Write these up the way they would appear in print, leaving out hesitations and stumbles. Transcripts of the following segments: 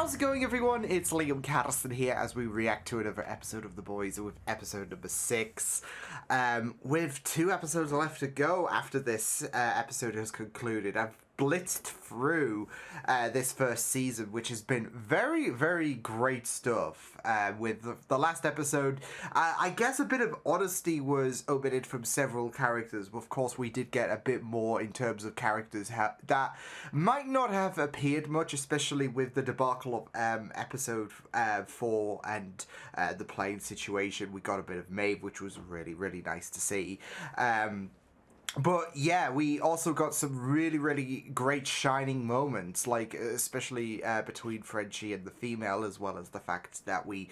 How's it going, everyone? It's Liam Catterson here as we react to another episode of The Boys with episode number 6. With 2 episodes left to go after this episode has concluded. I've blitzed through this first season, which has been very, very great stuff. With the last episode, I guess a bit of honesty was omitted from several characters. Of course, we did get a bit more in terms of characters that might not have appeared much, especially with the debacle of episode 4 and the plane situation. We got a bit of Maeve, which was really, really nice to see. But yeah, we also got some really, really great shining moments, like especially between Frenchie and the female, as well as the fact that we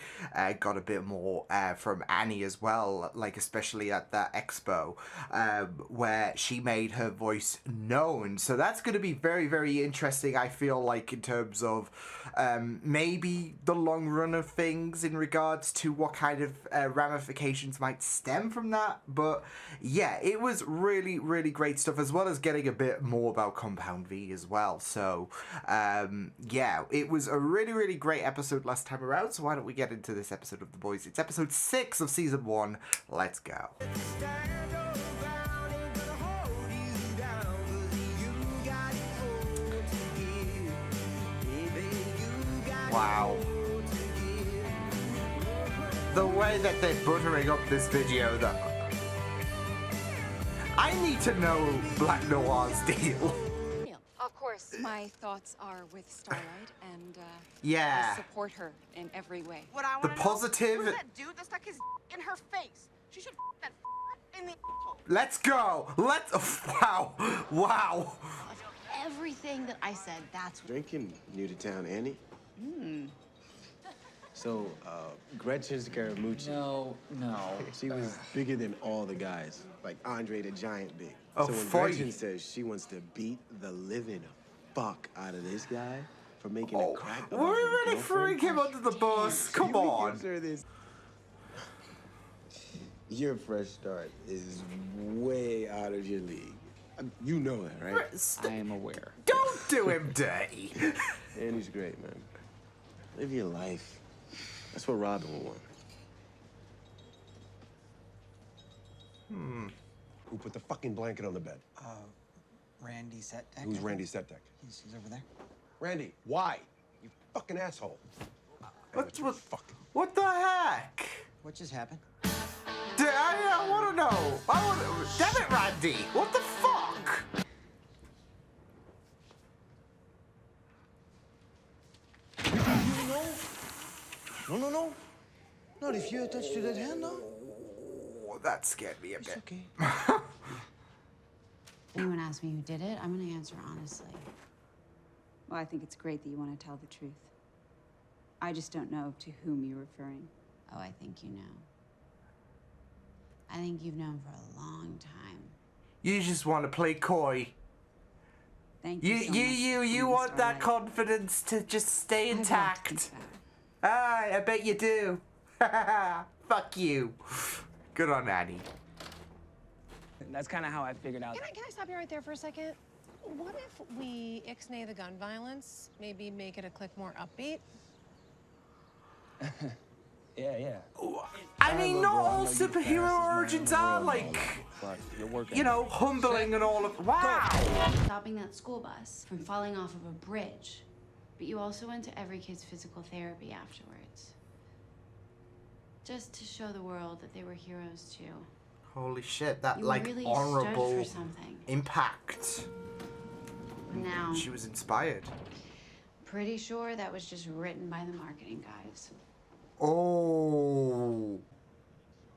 got a bit more from Annie as well, like especially at that expo where she made her voice known. So that's going to be very, very interesting, I feel like, in terms of maybe the long run of things in regards to what kind of ramifications might stem from that. But yeah, it was really, really great stuff, as well as getting a bit more about Compound V as well. So yeah, it was a really, really great episode last time around. So why don't we get into this episode of The Boys? It's episode 6 of season 1. Let's go. Wow. The way that they're buttering up this video, though. I need to know Black Noir's deal. Of course, my thoughts are with Starlight, and yeah, I support her in every way. What I the want positive. Who's that dude that stuck his in her face? She should that in the asshole. Let's go. Wow. Wow. Everything that I said, that's Drinking new to town, Annie. So, Gretchen Scaramucci. No. She was bigger than all the guys, like Andre the Giant big. Oh, so when fight. Gretchen says she wants to beat the living fuck out of this guy for making a crack about We're her really throwing him under the bus. Come on. gives her this. Your fresh start is way out of your league. You know that, right? I am aware. Don't do him dirty. Annie's great, man. Live your life. That's what Robin will want. Who put the fucking blanket on the bed? Randy Setdeck. Who's Randy Setdeck? He's over there. Randy, why? You fucking asshole. What the heck? What just happened? I want to know. Damn it, Randy. What the fuck? No. Not if you touched to that hand, no. Oh, that scared me a bit. Okay. anyone asks me who did it, I'm gonna answer honestly. Well, I think it's great that you want to tell the truth. I just don't know to whom you're referring. Oh, I think you know. I think you've known for a long time. You just want to play coy. Thank you. So much You for want that Starlight. confidence to just stay I'd love to intact. think that. I bet you do. Fuck you. Good on Annie. That's kind of how I figured out. Can I stop you right there for a second? What if we ixnay the gun violence? Maybe make it a click more upbeat? Yeah. I mean, not all superhero origins are like, you know, humbling and all of. Wow. Stopping that school bus from falling off of a bridge. But you also went to every kid's physical therapy afterwards. Just to show the world that they were heroes too. Holy shit, that You like really honorable stood for something. impact. Now, She was inspired. pretty sure that was just written by the marketing guys. Oh.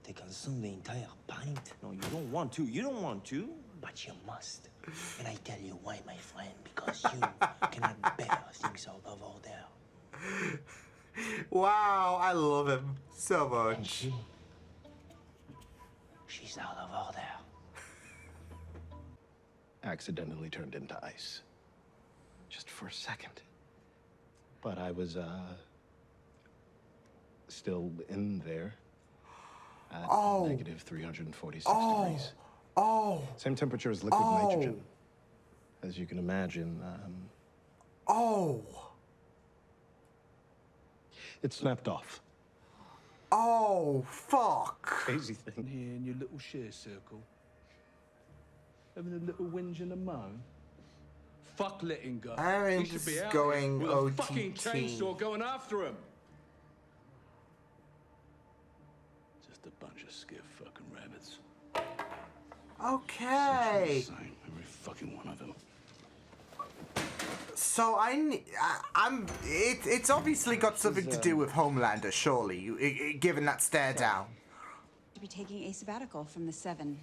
They consume the entire pint. No, you don't want to. You don't want to, but you must. And I tell you why, my friend, because you cannot bear things out of order. Wow, I love him so And much. she's out of order. Accidentally turned into ice. Just for a second. But I was, still in there at negative 346 degrees. Oh. Same temperature as liquid nitrogen. As you can imagine, Oh. It snapped off. Oh, fuck. Crazy thing. Here in your little share circle, having a little whinge and a moan. Fuck letting go. I'm You should be just out going there with a fucking OTT. chainsaw going after him. Just a bunch of scared fucking rabbits. Okay. Same, every fucking one of them. So it's obviously got something to do with Homelander, surely, given that stare down. To be taking a sabbatical from the Seven.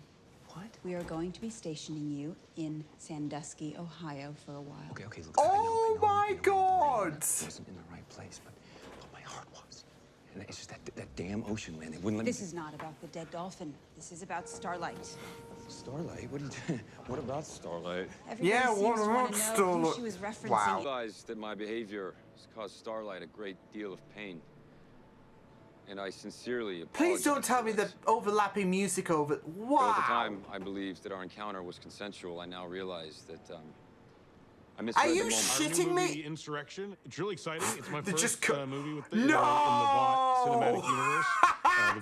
What? We are going to be stationing you in Sandusky, Ohio for a while. Okay, look. Oh my God! I wasn't in the right place, but my heart was. And it's just that damn ocean land. They wouldn't let me. This is not about the dead dolphin. This is about Starlight. Starlight? What are you doing? What about Starlight? Everybody Yeah, seems what to about want to know who Starlight? she was referencing. Wow. Realize that my behavior has caused Starlight a great deal of pain. And I sincerely apologize. Please don't tell me the overlapping music over. Though at the Wow. time I believed that our encounter was consensual, I now realize that I Are misread you the moment. shitting me? Insurrection. It's really exciting. It's my They first just co- movie with the, No! in the cinematic universe.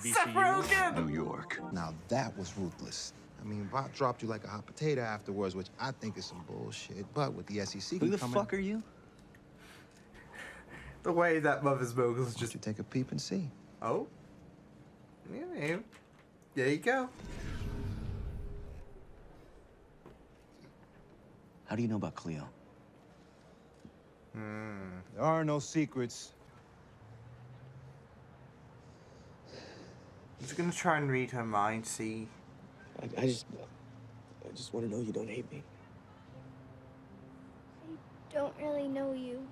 The Seth VCU. Rogen! New York. Now that was ruthless. I mean, Bot dropped you like a hot potato afterwards, which I think is some bullshit. But with the SEC Who the coming, fuck are you? The way that Mother's Milk is just. you take a peep and see. Oh. Yeah. There you go. How do you know about Cleo? There are no secrets. I'm just gonna try and read her mind, see. I just want to know you don't hate me. I don't really know you.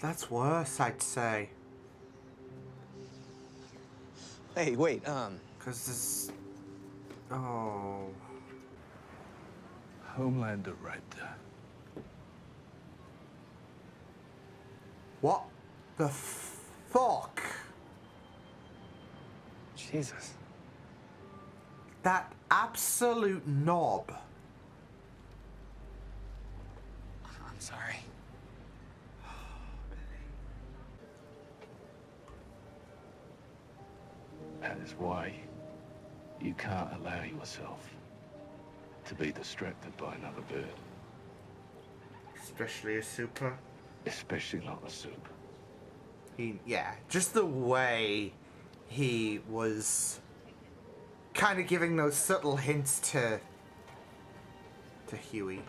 That's worse, I'd say. Hey, wait, Because there's. Oh. Homelander right there. What the fuck? Jesus. That absolute knob. I'm sorry. That is why you can't allow yourself to be distracted by another bird, Especially a super. especially not a soup. Yeah, just the way he was kind of giving those subtle hints to Huey.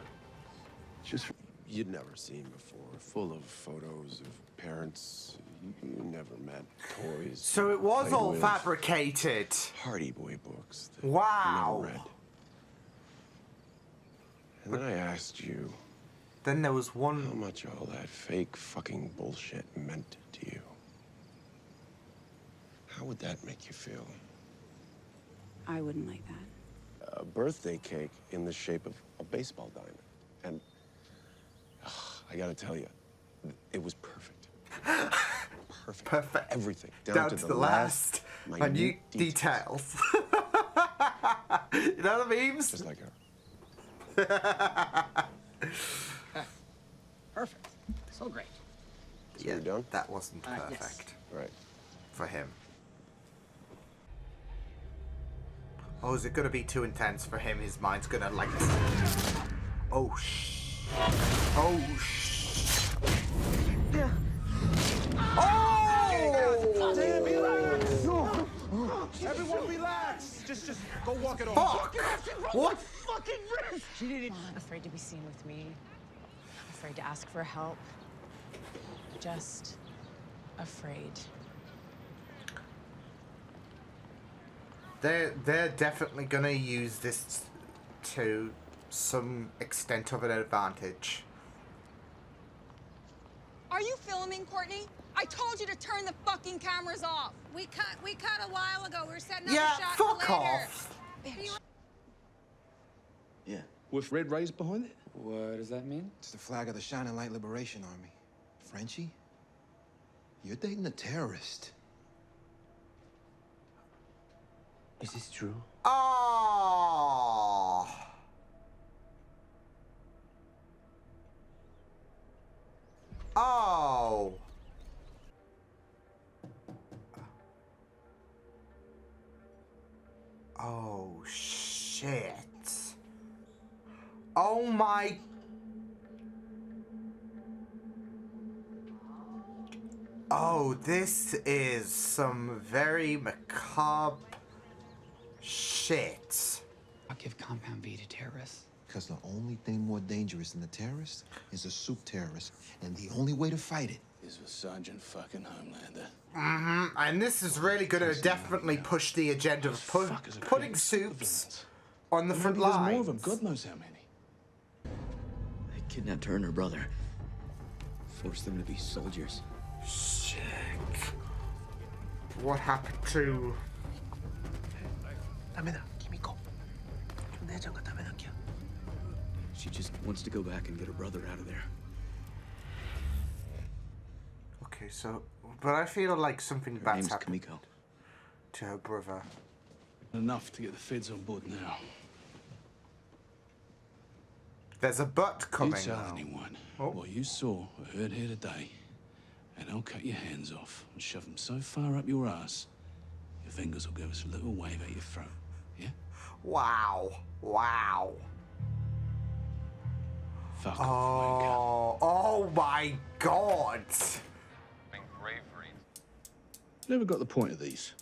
Just You'd never seen before, full of photos of parents you never met, toys. So it was all played with, fabricated. Hardy Boy books that Wow. you never read. And then I asked you Then there was how one. much all that fake fucking bullshit meant to you. How would that make you feel? I wouldn't like that. A birthday cake in the shape of a baseball diamond. And I gotta tell you, it was perfect. Perfect. Perfect. Everything. Down to the last minute details. You know the memes? Just like her. Perfect. So great. So you're done? That wasn't Yes. perfect Right. for him. Oh, is it gonna be too intense for him? His mind's gonna like. Oh shh. Oh shh. Oh! Damn, relax! No. Everyone relax! Just go walk it off. Fuck! What? Fucking wrist! Afraid to be seen with me. Afraid to ask for help. Just afraid. They're definitely gonna use this to some extent of an advantage. Are you filming, Courtney? I told you to turn the fucking cameras off. We cut a while ago. We're setting Yeah, fuck off. Yeah. with red rays behind it. What does that mean? It's the flag of the Shining Light Liberation Army. Frenchie, you're dating a terrorist. Is this true? Oh. Oh. Oh, shit. Oh my... Oh, this is some very macabre shit. I'll give Compound V to terrorists. Because the only thing more dangerous than a terrorist is a soup terrorist. And the only way to fight it is with Sergeant fucking Homelander. And this is really going to definitely push the agenda of putting soups on the front Maybe lines. There's more of them. God knows how many. They kidnapped her and her brother. Forced them to be soldiers. Shit. What happened to... She just wants to go back and get her brother out of there. Okay, so... But I feel like something bad's name's happened Kimiko. to her brother. Enough to get the feds on board now. There's a but coming. You tell anyone what you saw or heard here today, and I'll cut your hands off and shove them so far up your ass, your fingers will give us a little wave at your throat. Yeah? Wow. Wow. Fuck off, oh my god. Never got the point of these.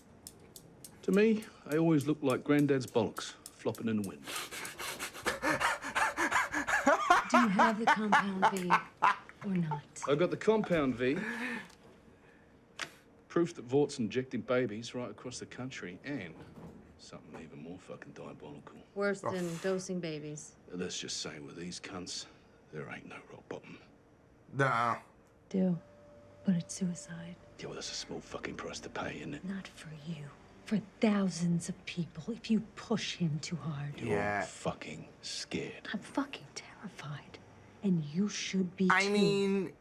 To me, they always look like Granddad's bollocks flopping in the wind. Do you have the Compound V or not? I got the Compound V. Proof that Vort's injecting babies right across the country, and something even more fucking diabolical. Worse than dosing babies. Let's just say with these cunts, there ain't no rock bottom. Nah. Do. But it's suicide. Yeah, well, that's a small fucking price to pay, isn't it? Not for you. For thousands of people if you push him too hard. You're fucking scared. I'm fucking terrified. And you should be I too. mean,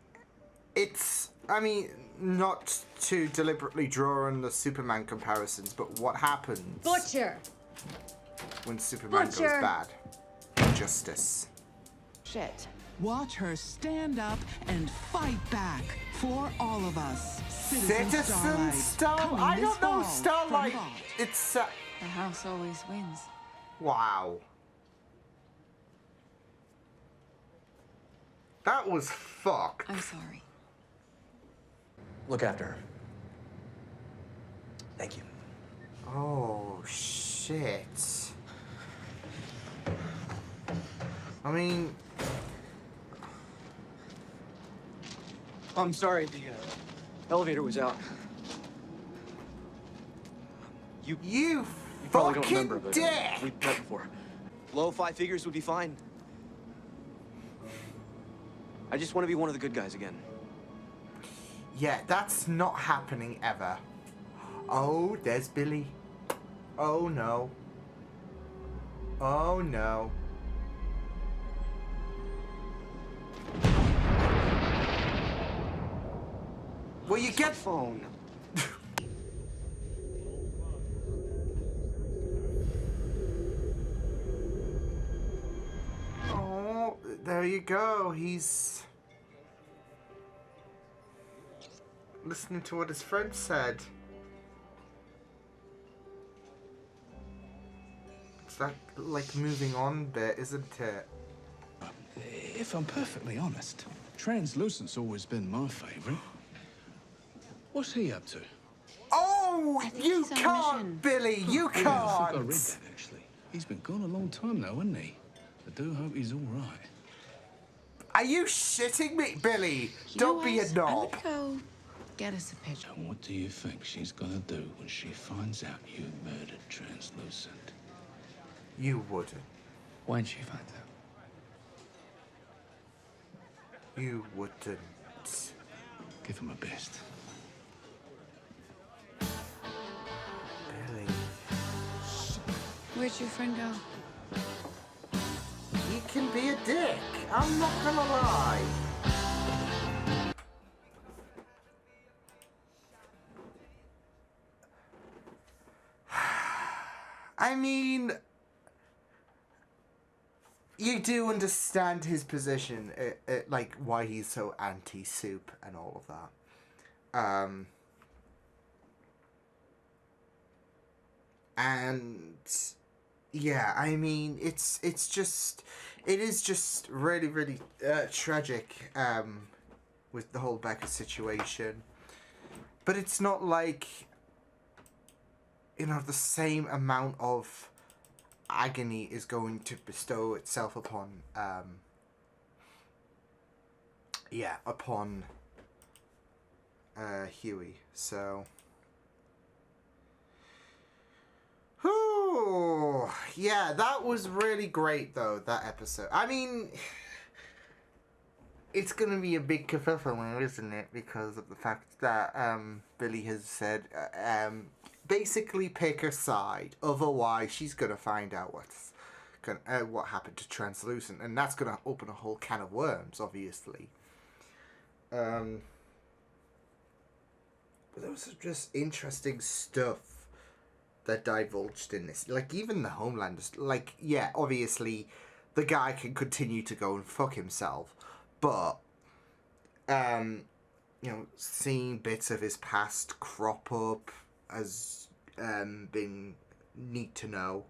it's... I mean, not to deliberately draw on the Superman comparisons, but what happens Butcher! when Superman Butcher! goes bad? Justice. Shit. Watch her stand up and fight back for all of us. Citizen Starlight? I don't know, Starlight. It's... The house always wins. Wow. That was fucked. I'm sorry. Look after her. Thank you. Oh, shit. I mean... I'm sorry, the elevator was out. You probably don't remember, but we've met before. Low 5 figures would be fine. I just want to be one of the good guys again. Yeah, that's not happening ever. Oh, there's Billy. Oh, no. Oh, no. Well, you get... phone. Oh, there you go. He's... listening to what his friend said. It's that, like, moving on bit, isn't it? If I'm perfectly honest, Translucent's always been my favorite. What's he up to? Oh, you can't, Billy. You Yeah, I think I read can't. that, actually. He's been gone a long time now, hasn't he? I do hope he's all right. Are you shitting me, Billy? Don't be a knob. Go get us a picture. And what do you think she's gonna do when she finds out you murdered Translucent? You wouldn't. When she finds out. You wouldn't. Give him a best. Billy. Where'd your friend go? He can be a dick. I'm not gonna lie. I mean, you do understand his position, like why he's so anti-soup and all of that. And yeah, I mean, it is just really, really tragic with the whole Becca situation. But it's not like, the same amount of agony is going to bestow itself upon, upon Huey. So, whew, yeah, that was really great, though, that episode. I mean, it's gonna be a big kerfuffle, isn't it? Because of the fact that Billy has said, basically pick her side. Otherwise, she's gonna find out what happened to Translucent, and that's gonna open a whole can of worms, obviously. But there was just interesting stuff that divulged in this. Like, even the Homelanders, like, yeah, obviously, the guy can continue to go and fuck himself, but, seeing bits of his past crop up has been neat to know.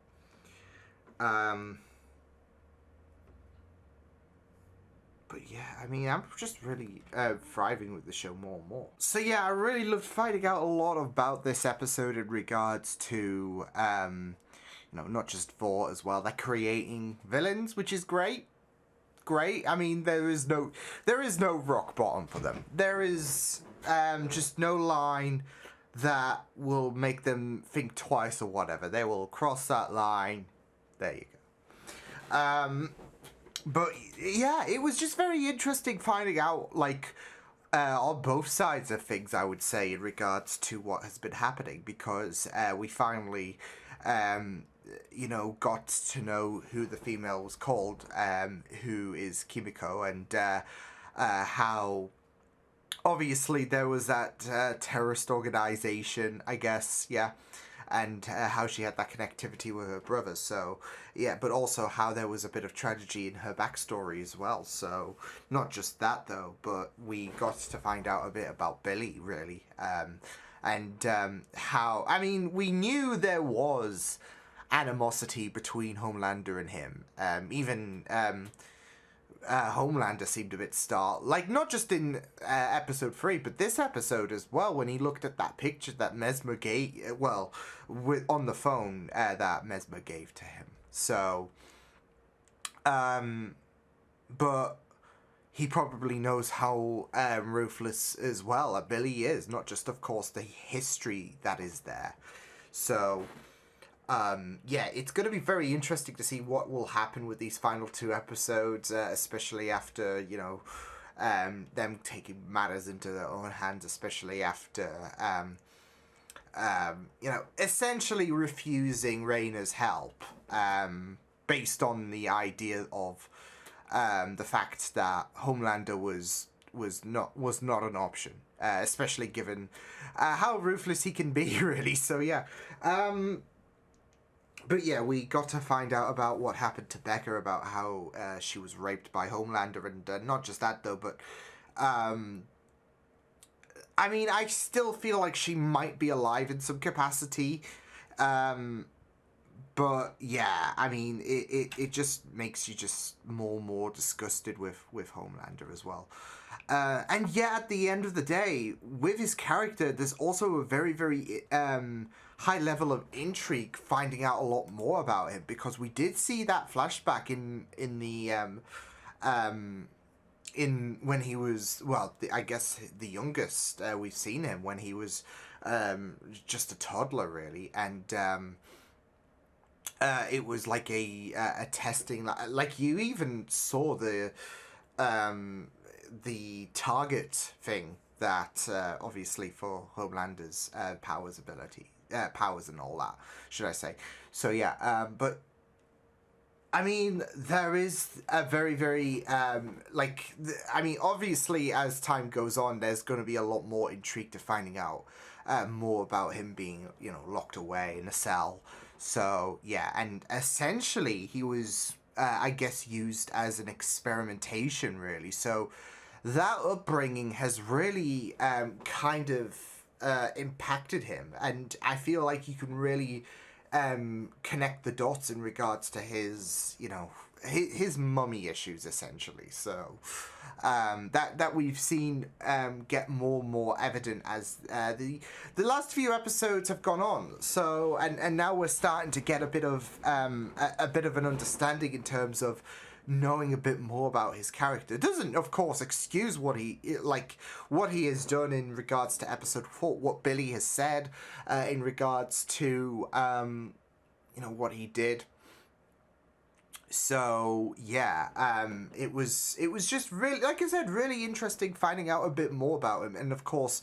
But yeah, I mean, I'm just really thriving with the show more and more. So yeah, I really loved finding out a lot about this episode in regards to, not just Vought as well. They're creating villains, which is great. Great. I mean, there is no rock bottom for them. There is just no line that will make them think twice or whatever. They will cross that line. There you go. But yeah, it was just very interesting finding out, like, on both sides of things, I would say, in regards to what has been happening, because we finally, got to know who the female was called, who is Kimiko, and how obviously there was that terrorist organization, I guess, yeah, and how she had that connectivity with her brother. So yeah, but also how there was a bit of tragedy in her backstory as well. So not just that though, but we got to find out a bit about Billy, really, and how, I mean, we knew there was animosity between Homelander and him. Even Homelander seemed a bit like, not just in episode 3, but this episode as well, when he looked at that picture that Mesmer gave, on the phone, that Mesmer gave to him. So, but he probably knows how ruthless as well Billy is, not just, of course, the history that is there. So, yeah, it's going to be very interesting to see what will happen with these final 2 episodes, especially after, them taking matters into their own hands, especially after, essentially refusing Rayna's help, based on the idea of the fact that Homelander was not an option, especially given how ruthless he can be, really. So yeah. But yeah, we got to find out about what happened to Becca, about how she was raped by Homelander, and not just that though, but I mean, I still feel like she might be alive in some capacity, but yeah, I mean, it just makes you just more and more disgusted with Homelander as well. And yeah, at the end of the day, with his character, there's also a very, very high level of intrigue, finding out a lot more about him, because we did see that flashback in when he was, well, I guess the youngest we've seen him, when he was just a toddler, really, and it was like a testing, like you even saw the target thing that obviously for Homelander's powers and all that, should I say. So yeah, but I mean, there is a very, very, I mean, obviously as time goes on, there's going to be a lot more intrigue to finding out more about him being, locked away in a cell. So yeah, and essentially he was, I guess, used as an experimentation, really. So that upbringing has really kind of impacted him, and I feel like you can really connect the dots in regards to his, you know, his mummy issues, essentially. So that we've seen get more and more evident as the last few episodes have gone on. So and now we're starting to get a bit of an understanding in terms of knowing a bit more about his character. It doesn't, of course, excuse what he has done in regards to episode 4, what Billy has said in regards to you know, what he did. So yeah, it was just really, like I said, really interesting finding out a bit more about him. And of course,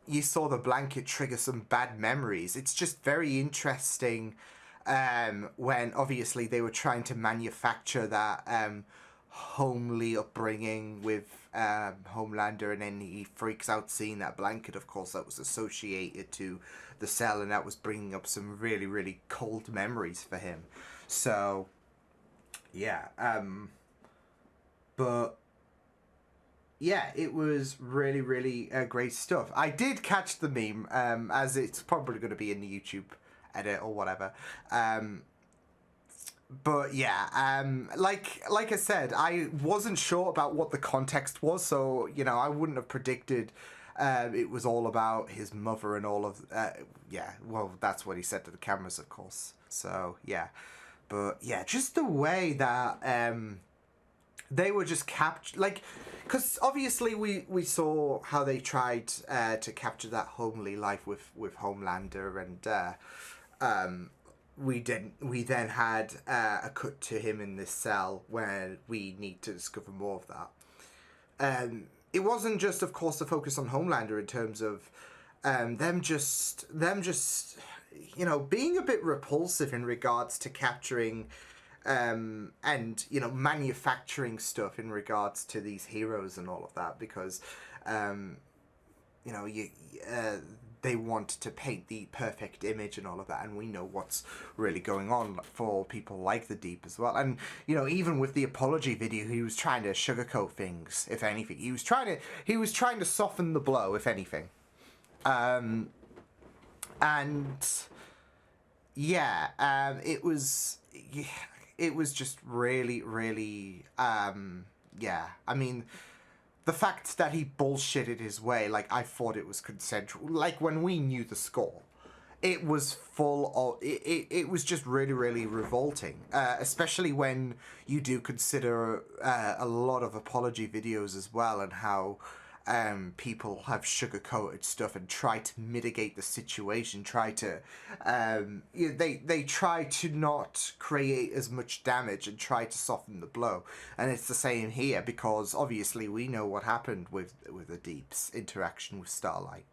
you saw the blanket trigger some bad memories. It's just very interesting when obviously they were trying to manufacture that homely upbringing with Homelander, and then he freaks out seeing that blanket. Of course, that was associated to the cell, and that was bringing up some really, really cold memories for him. So, yeah, but yeah, it was really, really great stuff. I did catch the meme, as it's probably going to be in the YouTube edit or whatever. But yeah, like I said, I wasn't sure about what the context was, so, you know, I wouldn't have predicted it was all about his mother and all of, yeah, well, that's what he said to the cameras, of course. So, yeah. But yeah, just the way that they were just captured, like, because obviously we saw how they tried to capture that homely life with Homelander, and we then had a cut to him in this cell where we need to discover more of that. It wasn't just, of course, the focus on Homelander in terms of them just you know, being a bit repulsive in regards to capturing and, you know, manufacturing stuff in regards to these heroes and all of that, because you know, they want to paint the perfect image and all of that, and we know what's really going on for people like the Deep as well. And, you know, even with the apology video, he was trying to sugarcoat things, if anything. He was trying to soften the blow, if anything. And yeah, it was just really, really, yeah. I mean, the fact that he bullshitted his way, like, I thought it was consensual. Like, when we knew the score, it was full of, it was just really, really revolting. Especially when you do consider a lot of apology videos as well, and how people have sugarcoated stuff and try to mitigate the situation, they try to not create as much damage and try to soften the blow. And it's the same here, because obviously we know what happened with the Deep's interaction with Starlight.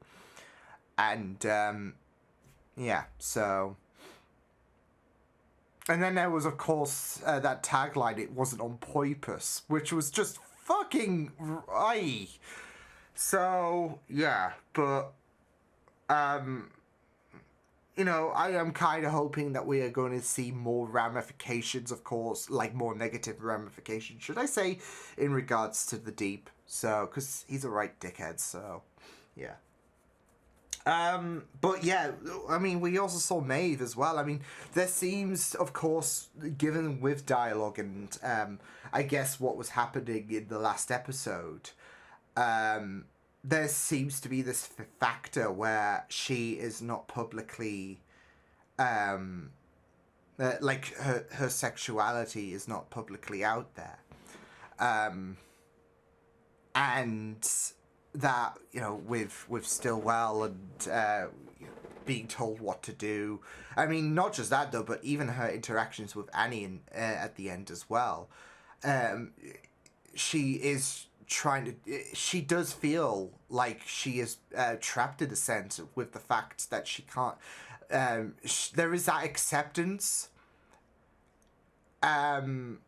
And yeah, so, and then there was, of course, that tagline, "It wasn't on purpose," which was just fucking right. So, yeah, but, you know, I am kind of hoping that we are going to see more ramifications, of course, like more negative ramifications, should I say, in regards to the Deep. So, because he's a right dickhead, so, yeah. But yeah, I mean, we also saw Maeve as well. I mean, there seems, of course, given with dialogue and, I guess what was happening in the last episode, there seems to be this factor where she is not publicly, like her sexuality is not publicly out there, and that, you know, with Stillwell and being told what to do. I mean, not just that though, but even her interactions with Annie at the end as well. She does feel like she is trapped in a sense with the fact that she can't, there is that acceptance in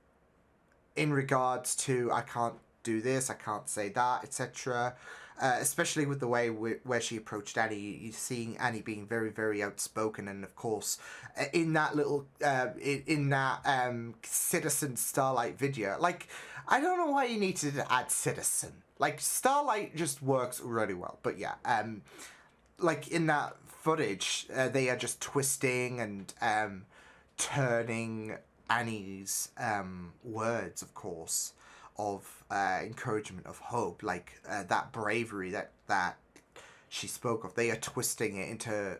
regards to, I can't do this, I can't say that, etc. Especially with the way where she approached Annie. You're seeing Annie being very, very outspoken, and of course, in that little, in that Citizen Starlight video, like, I don't know why you needed to add Citizen. Like, Starlight just works really well, but yeah, like in that footage, they are just twisting and turning Annie's words, of course, of encouragement, of hope, like that bravery that she spoke of. They are twisting it into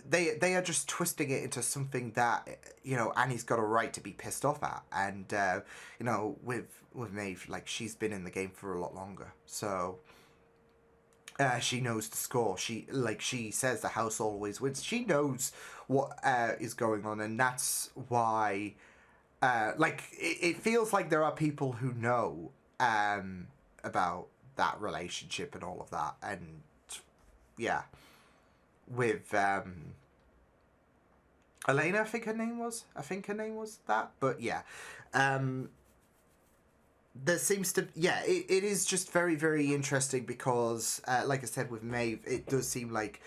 they are just twisting it into something that, you know, Annie's got a right to be pissed off at. And you know, with Maeve, like, she's been in the game for a lot longer, so she knows the score. She says the house always wins. She knows what is going on, and that's why it feels like there are people who know about that relationship and all of that. And yeah, with Elena, I think her name was that. But yeah, there seems to, yeah, it is just very, very interesting because like I said, with Maeve, it does seem like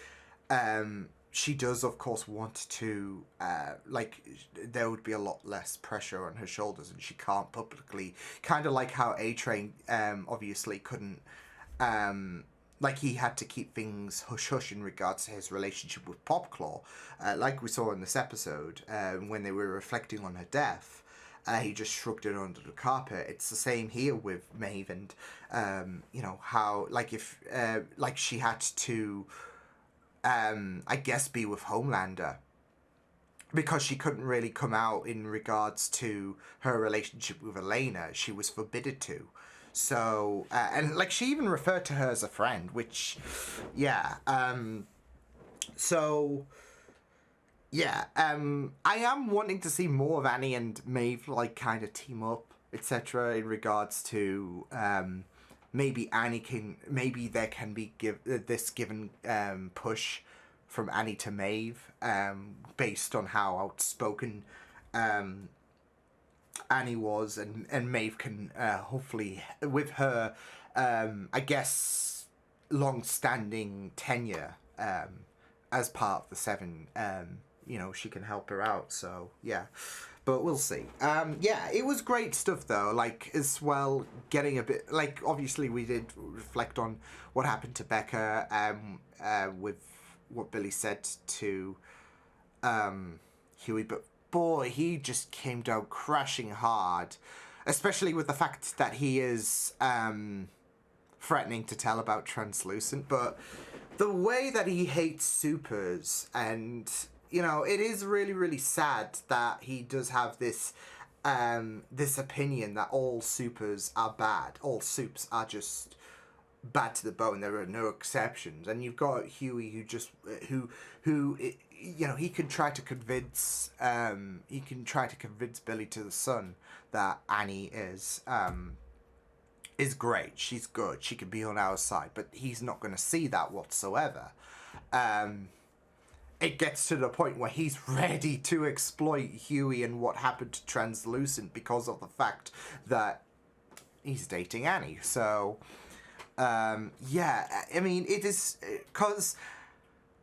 she does, of course, want to there would be a lot less pressure on her shoulders, and she can't publicly, kind of like how A-Train obviously couldn't, like, he had to keep things hush-hush in regards to his relationship with Popclaw, like we saw in this episode, when they were reflecting on her death. He just shrugged it under the carpet. It's the same here with Maeve, and you know, how, like, if like, she had to I guess be with Homelander because she couldn't really come out in regards to her relationship with Elena. She was forbidden to. So and like, she even referred to her as a friend, which, yeah, so yeah, I am wanting to see more of Annie and Maeve, like, kind of team up, etc., in regards to maybe there can be this given push from Annie to Maeve, based on how outspoken Annie was, and Maeve can hopefully, with her I guess long-standing tenure as part of the Seven, you know, she can help her out. So yeah, but we'll see. Yeah, it was great stuff though, like, as well, getting a bit, like, obviously we did reflect on what happened to Becca, with what Billy said to Huey, but boy, he just came down crashing hard, especially with the fact that he is threatening to tell about Translucent. But the way that he hates supers, and, you know, it is really, really sad that he does have this this opinion that all supers are bad. All supes are just bad to the bone. There are no exceptions. And you've got Huey, who just who you know, he can try to convince Billy to the Sun that Annie is great. She's good. She can be on our side. But he's not going to see that whatsoever. It gets to the point where he's ready to exploit Huey and what happened to Translucent because of the fact that he's dating Annie. So yeah, I mean, it is, because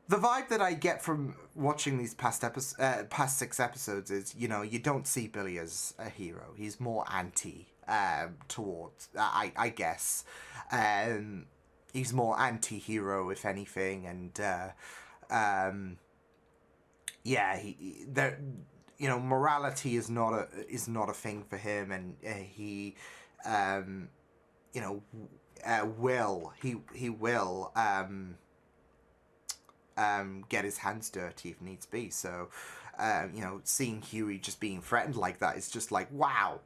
the vibe that I get from watching these past 6 episodes is, you know, you don't see Billy as a hero. He's more anti towards, I guess. He's more anti-hero, if anything, and yeah, you know, morality is not a thing for him, and he you know, will get his hands dirty if needs be. So you know, seeing Huey just being threatened like that is just like, wow.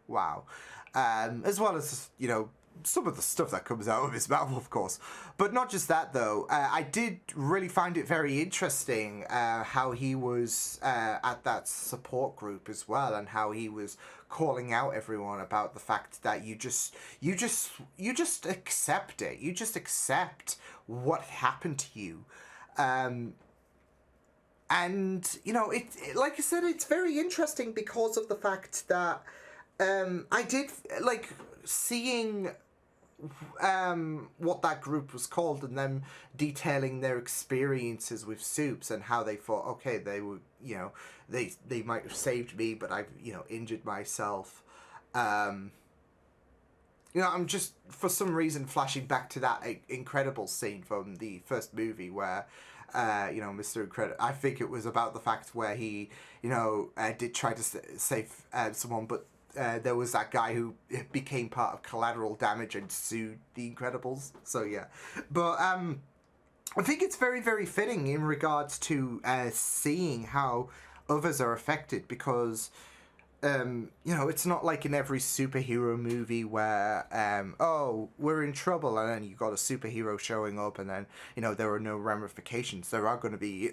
As well as, you know, some of the stuff that comes out of his mouth, of course. But not just that, though. I did really find it very interesting how he was at that support group as well, and how he was calling out everyone about the fact that you just accept it. You just accept what happened to you. And, you know, it, like I said, it's very interesting because of the fact that I did, like, seeing what that group was called, and them detailing their experiences with soups and how they thought, okay, they were, you know, they might have saved me, but I've, you know, injured myself. I'm just, for some reason, flashing back to that incredible scene from the first movie where, Mr. Incredible, I think it was about the fact where he, did try to save someone, but there was that guy who became part of collateral damage and sued the Incredibles. So, yeah. But, I think it's very, very fitting in regards to seeing how others are affected, because it's not like in every superhero movie where, we're in trouble, and then you got a superhero showing up, and then, there are no ramifications. There are going to be,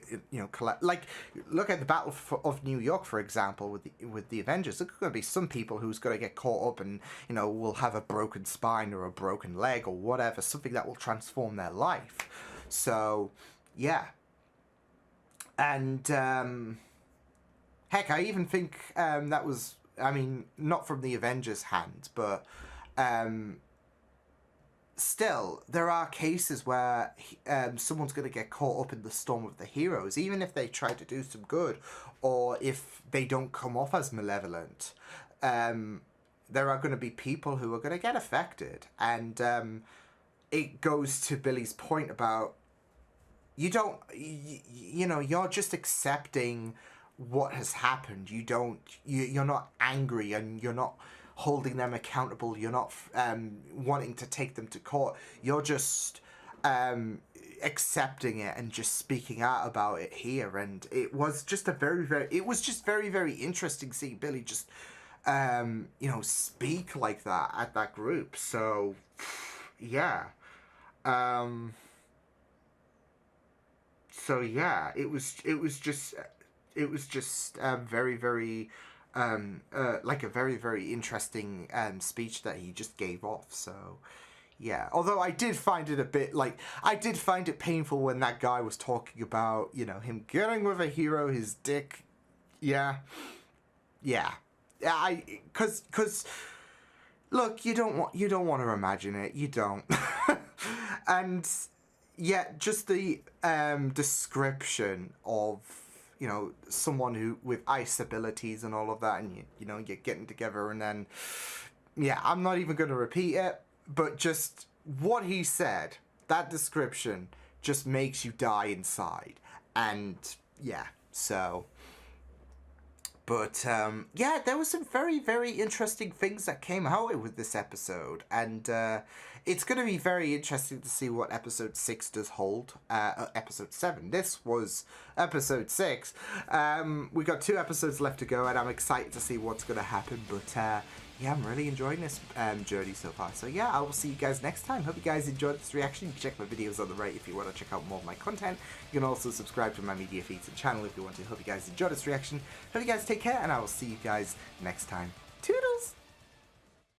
like, look at the Battle of New York, for example, with the Avengers. There's going to be some people who's going to get caught up and, will have a broken spine or a broken leg or whatever, something that will transform their life. So, yeah. And, heck, I even think that was, not from the Avengers' hand, but still, there are cases where someone's going to get caught up in the storm of the heroes, even if they try to do some good, or if they don't come off as malevolent. There are going to be people who are going to get affected, and it goes to Billy's point about you're just accepting what has happened. You're not angry, and you're not holding them accountable. You're not wanting to take them to court. You're just accepting it and just speaking out about it here. And it was just very, very interesting seeing Billy just speak like that at that group. So yeah. So yeah, it was just very, very like a very, very interesting speech that he just gave off. So yeah, although I did find it a bit painful when that guy was talking about him getting with a hero, his dick. Yeah, because look, you don't want to imagine it, you don't. And yeah, just the description of someone who with ice abilities and all of that, and you're getting together, and then yeah, I'm not even going to repeat it, but just what he said, that description just makes you die inside. And yeah, so but yeah, there was some very, very interesting things that came out with this episode, and it's going to be very interesting to see what episode 6 does hold. Episode 7. This was episode 6. We got 2 episodes left to go, and I'm excited to see what's going to happen. But yeah, I'm really enjoying this journey so far. So yeah, I will see you guys next time. Hope you guys enjoyed this reaction. You can check my videos on the right if you want to check out more of my content. You can also subscribe to my media feeds and channel if you want to. Hope you guys enjoyed this reaction. Hope you guys take care, and I will see you guys next time.